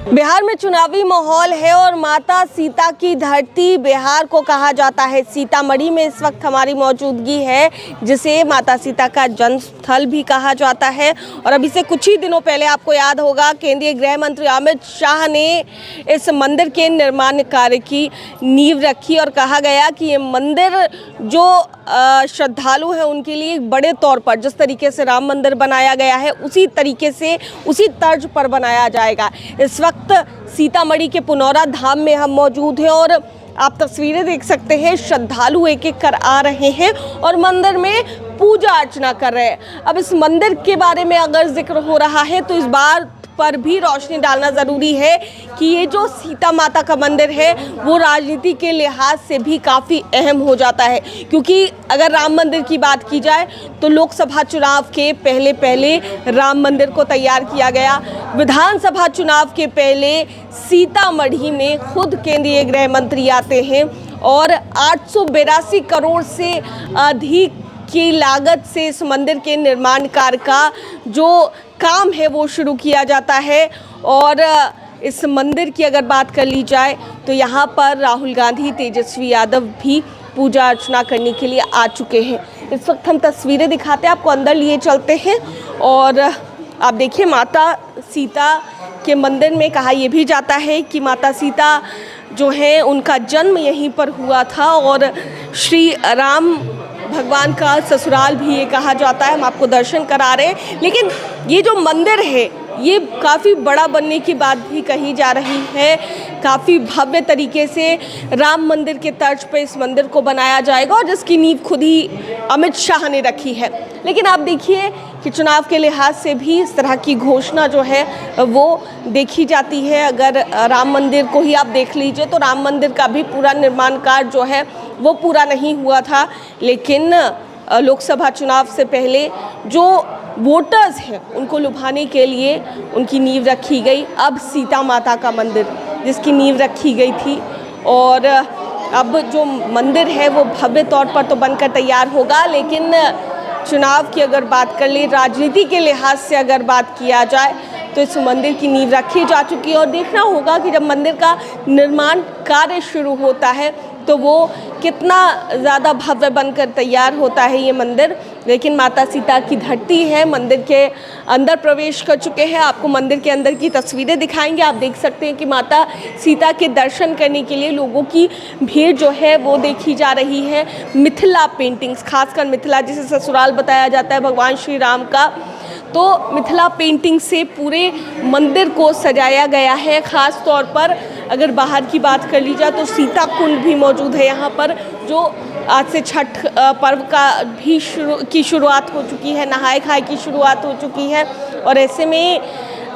बिहार में चुनावी माहौल है और माता सीता की धरती बिहार को कहा जाता है। सीतामढ़ी में इस वक्त हमारी मौजूदगी है, जिसे माता सीता का जन्म स्थल भी कहा जाता है। और अभी से कुछ ही दिनों पहले आपको याद होगा, केंद्रीय गृह मंत्री अमित शाह ने इस मंदिर के निर्माण कार्य की नींव रखी और कहा गया कि ये मंदिर जो श्रद्धालु हैं उनके लिए बड़े तौर पर जिस तरीके से राम मंदिर बनाया गया है उसी तरीके से उसी तर्ज पर बनाया जाएगा। इस वक्त सीतामढ़ी के पुनौरा धाम में हम मौजूद हैं और आप तस्वीरें देख सकते हैं। श्रद्धालु एक एक कर आ रहे हैं और मंदिर में पूजा अर्चना कर रहे हैं। अब इस मंदिर के बारे में अगर जिक्र हो रहा है तो इस बार पर भी रोशनी डालना ज़रूरी है कि ये जो सीता माता का मंदिर है वो राजनीति के लिहाज से भी काफ़ी अहम हो जाता है, क्योंकि अगर राम मंदिर की बात की जाए तो लोकसभा चुनाव के पहले राम मंदिर को तैयार किया गया। विधानसभा चुनाव के पहले सीतामढ़ी में खुद केंद्रीय गृह मंत्री आते हैं और 882 करोड़ से अधिक की लागत से इस मंदिर के निर्माण कार्य का जो काम है वो शुरू किया जाता है। और इस मंदिर की अगर बात कर ली जाए तो यहाँ पर राहुल गांधी, तेजस्वी यादव भी पूजा अर्चना करने के लिए आ चुके हैं। इस वक्त हम तस्वीरें दिखाते हैं, आपको अंदर लिए चलते हैं और आप देखिए माता सीता के मंदिर में कहा यह भी जाता है कि माता सीता जो है उनका जन्म यहीं पर हुआ था और श्री राम भगवान का ससुराल भी ये कहा जाता है। हम आपको दर्शन करा रहे हैं, लेकिन ये जो मंदिर है ये काफ़ी बड़ा बनने की बात भी कही जा रही है। काफ़ी भव्य तरीके से राम मंदिर के तर्ज पे इस मंदिर को बनाया जाएगा और जिसकी नींव खुद ही अमित शाह ने रखी है। लेकिन आप देखिए कि चुनाव के लिहाज से भी इस तरह की घोषणा जो है वो देखी जाती है। अगर राम मंदिर को ही आप देख लीजिए तो राम मंदिर का भी पूरा निर्माण कार्य जो है वो पूरा नहीं हुआ था, लेकिन लोकसभा चुनाव से पहले जो वोटर्स हैं उनको लुभाने के लिए उनकी नींव रखी गई। अब सीता माता का मंदिर जिसकी नींव रखी गई थी और अब जो मंदिर है वो भव्य तौर पर तो बनकर तैयार होगा, लेकिन चुनाव की अगर बात कर ले, राजनीति के लिहाज से अगर बात किया जाए तो इस मंदिर की नींव रखी जा चुकी है। और देखना होगा कि जब मंदिर का निर्माण कार्य शुरू होता है तो वो कितना ज़्यादा भव्य बनकर तैयार होता है ये मंदिर। लेकिन माता सीता की धरती है, मंदिर के अंदर प्रवेश कर चुके हैं। आपको मंदिर के अंदर की तस्वीरें दिखाएंगे। आप देख सकते हैं कि माता सीता के दर्शन करने के लिए लोगों की भीड़ जो है वो देखी जा रही है। मिथिला पेंटिंग्स, खासकर मिथिला जिसे ससुराल बताया जाता है भगवान श्री राम का, तो मिथिला पेंटिंग से पूरे मंदिर को सजाया गया है। ख़ास तौर पर अगर बाहर की बात कर ली जाए तो सीता कुंड भी मौजूद है यहाँ पर, जो आज से छठ पर्व का भी शुरुआत हो चुकी है, नहाए खाए की शुरुआत हो चुकी है। और ऐसे में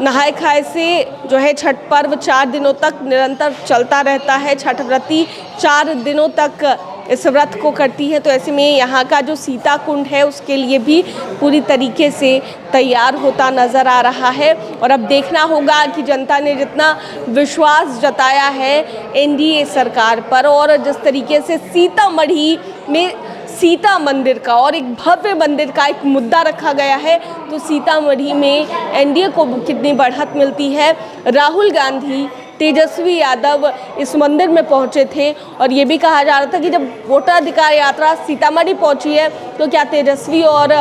नहाए खाए से जो है छठ पर्व 4 दिनों तक निरंतर चलता रहता है। छठ व्रती 4 दिनों तक इस व्रत को करती है, तो ऐसे में यहाँ का जो सीता कुंड है उसके लिए भी पूरी तरीके से तैयार होता नज़र आ रहा है। और अब देखना होगा कि जनता ने जितना विश्वास जताया है एनडीए सरकार पर और जिस तरीके से सीतामढ़ी में सीता मंदिर का और एक भव्य मंदिर का एक मुद्दा रखा गया है, तो सीतामढ़ी में एनडीए को कितनी बढ़त मिलती है। राहुल गांधी, तेजस्वी यादव इस मंदिर में पहुंचे थे और ये भी कहा जा रहा था कि जब वोटर अधिकार यात्रा सीतामढ़ी पहुंची है तो क्या तेजस्वी और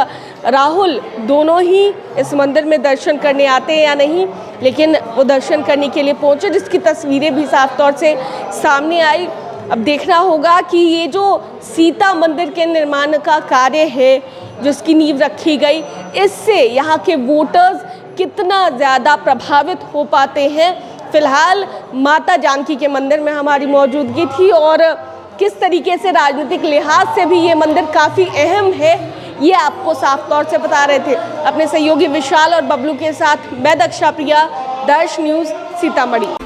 राहुल दोनों ही इस मंदिर में दर्शन करने आते हैं या नहीं, लेकिन वो दर्शन करने के लिए पहुंचे, जिसकी तस्वीरें भी साफ तौर से सामने आई। अब देखना होगा कि ये जो सीता मंदिर के निर्माण का कार्य है जिसकी नींव रखी गई, इससे यहाँ के वोटर्स कितना ज़्यादा प्रभावित हो पाते हैं। फिलहाल माता जानकी के मंदिर में हमारी मौजूदगी थी और किस तरीके से राजनीतिक लिहाज से भी ये मंदिर काफ़ी अहम है ये आपको साफ तौर से बता रहे थे। अपने सहयोगी विशाल और बबलू के साथ मैं दक्षा प्रिया, दर्श न्यूज़, सीतामढ़ी।